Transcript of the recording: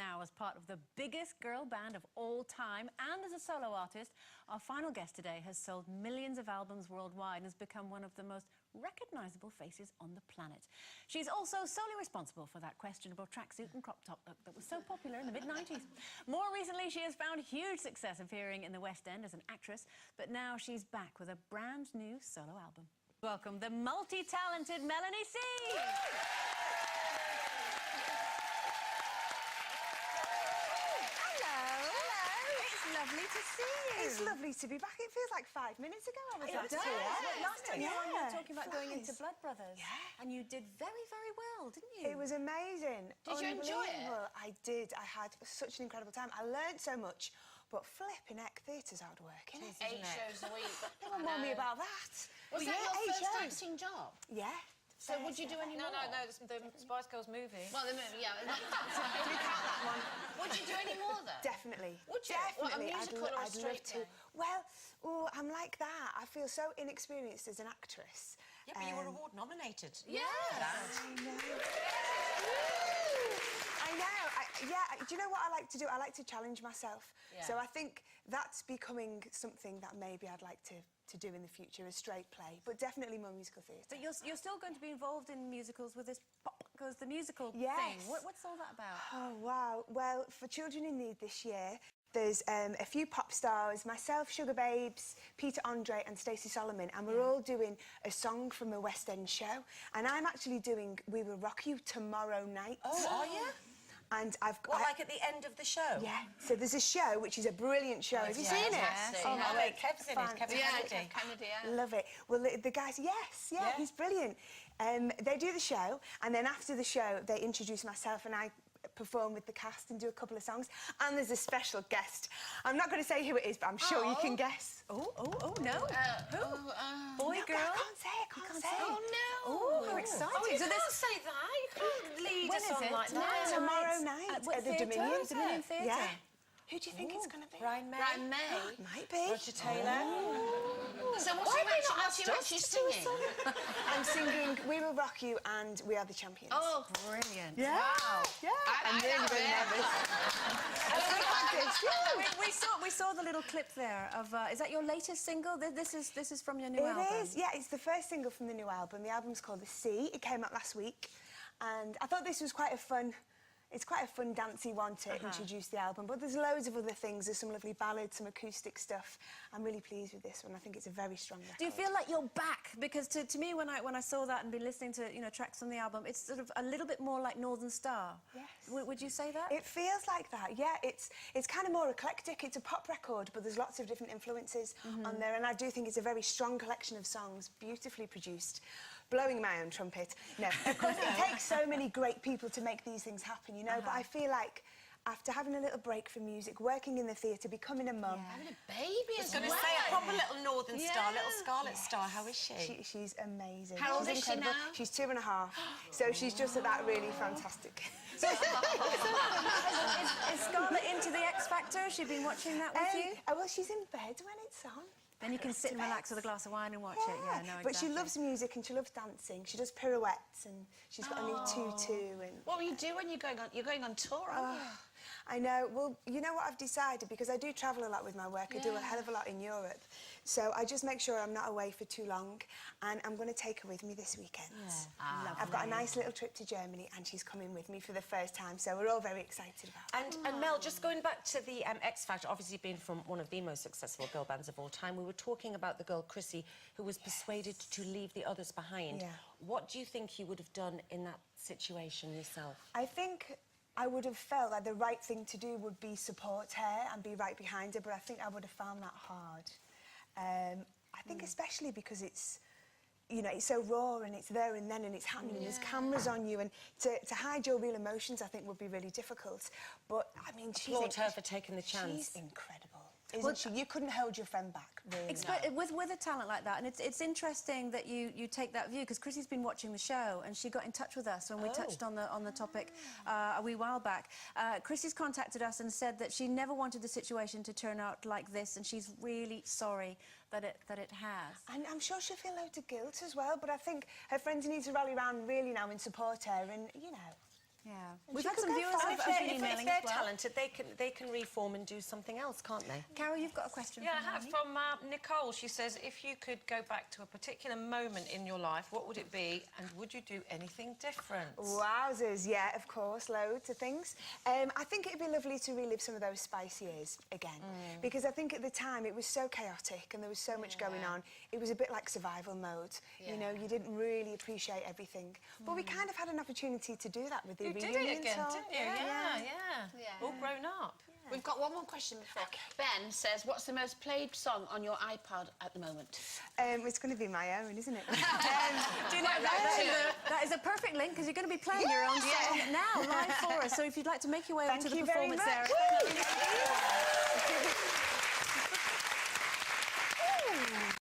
now as part of the biggest girl band of all time and as a solo artist. Our final guest today has sold millions of albums worldwide and has become one of the most recognisable faces on the planet. She's also solely responsible for that questionable tracksuit and crop top look that was so popular in the mid-90s. More recently, she has found huge success appearing in the West End as an actress, but now she's back with a brand new solo album. Welcome the multi-talented Melanie C. Lovely to see you. It's lovely to be back. It feels like 5 minutes ago I was It last does. here. Last time you were on, you were talking about going into flies. Blood Brothers. Yeah. And you did very, very well, didn't you? It was amazing. Did you enjoy it? Unbelievable. I did. I had such an incredible time. I learned so much, but flipping heck, theatre's hard work, isn't it? 8 shows a week. No one warned me about that. Was Well, that yeah, your 8 first shows. acting job? Yeah. So would you do any more? No, the Spice Girls movie. Well, the movie, yeah. Do you count that one? Would you do any more, though? Definitely. Would you? Definitely. What, a musical or a I'd love straight to. play? Well, I'm like that. I feel so inexperienced as an actress. Yeah, but you were award nominated. Yeah. I know. Do you know what I like to do? I like to challenge myself. Yeah. So I think that's becoming something that maybe I'd like to do in the future, a straight play, but definitely more musical theatre. But you're still going to be involved in musicals with this because the musical Yes. thing. What's all that about? Oh, wow. Well, for Children in Need this year, there's a few pop stars, myself, Sugar Babes, Peter Andre and Stacey Solomon, and we're all doing a song from a West End show. And I'm actually doing We Will Rock You tomorrow night. Oh, are you? And I've got... Well, like at the end of the show? Yeah. So there's a show, which is a brilliant show. Have you seen it? fantastic. Oh, my wait, God. Kev's in it, Kevin Kennedy. Kennedy, yeah. Love it. Well, the guys, yes, yeah, he's brilliant. They do the show, and then after the show, they introduce myself and I perform with the cast and do a couple of songs. And there's a special guest. I'm not going to say who it is, but I'm sure you can guess. No. Boy, No, girl? I can't say it, can't say it. Oh, no. Oh, how exciting. Oh, you So can't say that. You can't lead When us is on it? like that. Tomorrow night At what at the theatre? Dominion. Dominion Theatre? Yeah. Who do you think it's going to be? Brian May? Brian May. Might be. Roger Taylor? So what are you actually singing? I'm singing We Will Rock You and We Are the Champions. Oh, Brilliant. Yeah. wow. Yeah. I'm We saw the little clip there of. Is that your latest single? This is from your new album. It is, yeah. It's the first single from the new album. The album's called The Sea. It came out last week, and I thought this was quite a fun. It's quite a fun, dancey one to introduce the album, but there's loads of other things. There's some lovely ballads, some acoustic stuff. I'm really pleased with this one. I think it's a very strong record. Do you feel like you're back? Because to me, when I saw that and been listening to tracks from the album, it's sort of a little bit more like Northern Star. Yes. Would you say that? It feels like that, yeah. It's kind of more eclectic. It's a pop record, but there's lots of different influences on there, and I do think it's a very strong collection of songs, beautifully produced. Blowing my own trumpet. No, of course, it takes so many great people to make these things happen, you know, but I feel like after having a little break from music, working in the theatre, becoming a mum... Having a baby as well. I was going to say, a proper little Northern Star, little Scarlet Star. How is she? She's amazing. How old She's is she incredible. now? She's 2.5, so she's just at that really fantastic... Is Scarlett into the X Factor? Has she been watching that with you? Oh, well, she's in bed when it's on. Then you can sit and relax with a glass of wine and watch it. Yeah, no, exactly. But she loves music and she loves dancing. She does pirouettes and she's got a new tutu and... What will you do when you're going on tour, aren't you? I know. Well, you know what I've decided? Because I do travel a lot with my work. I do a hell of a lot in Europe. So I just make sure I'm not away for too long. And I'm going to take her with me this weekend. Yeah. I've got a nice little trip to Germany and she's coming with me for the first time. So we're all very excited about it. And Mel, just going back to the X Factor, obviously being from one of the most successful girl bands of all time, we were talking about the girl Chrissy who was persuaded to leave the others behind. Yeah. What do you think you would have done in that situation yourself? I think I would have felt like the right thing to do would be support her and be right behind her, but I think I would have found that hard. I think especially because it's, you know, it's so raw and it's there and then and it's happening and there's cameras on you and to hide your real emotions I think would be really difficult. But, I mean, Applaud her for taking the chance. She's incredible. Isn't she? You couldn't hold your friend back, really. With a talent like that, and it's interesting that you take that view, because Chrissy's been watching the show and she got in touch with us when we touched on the topic a wee while back. Chrissy's contacted us and said that she never wanted the situation to turn out like this, and she's really sorry that it has. And I'm sure she'll feel loads of guilt as well, but I think her friends need to rally around really now and support her, and, you know... Yeah. We've had some viewers If of they're, been if emailing they're as well. talented, they can reform and do something else, can't they? Carol, you've got a question Yeah, from I have Melanie. from Nicole. She says, if you could go back to a particular moment in your life, what would it be, and would you do anything different? Wowzers, yeah, of course, loads of things. I think it'd be lovely to relive some of those spice years again, because I think at the time it was so chaotic and there was so much going on. It was a bit like survival mode. You know, you didn't really appreciate everything. But we kind of had an opportunity to do that with the You did reunion it again, tour. didn't you? Yeah. All grown up. We've got one more question before. Ben says, what's the most played song on your iPod at the moment? It's going to be my own, isn't it? Do you know, that is a perfect link, because you're going to be playing your own song now, live for us. So if you'd like to make your way over to the performance area.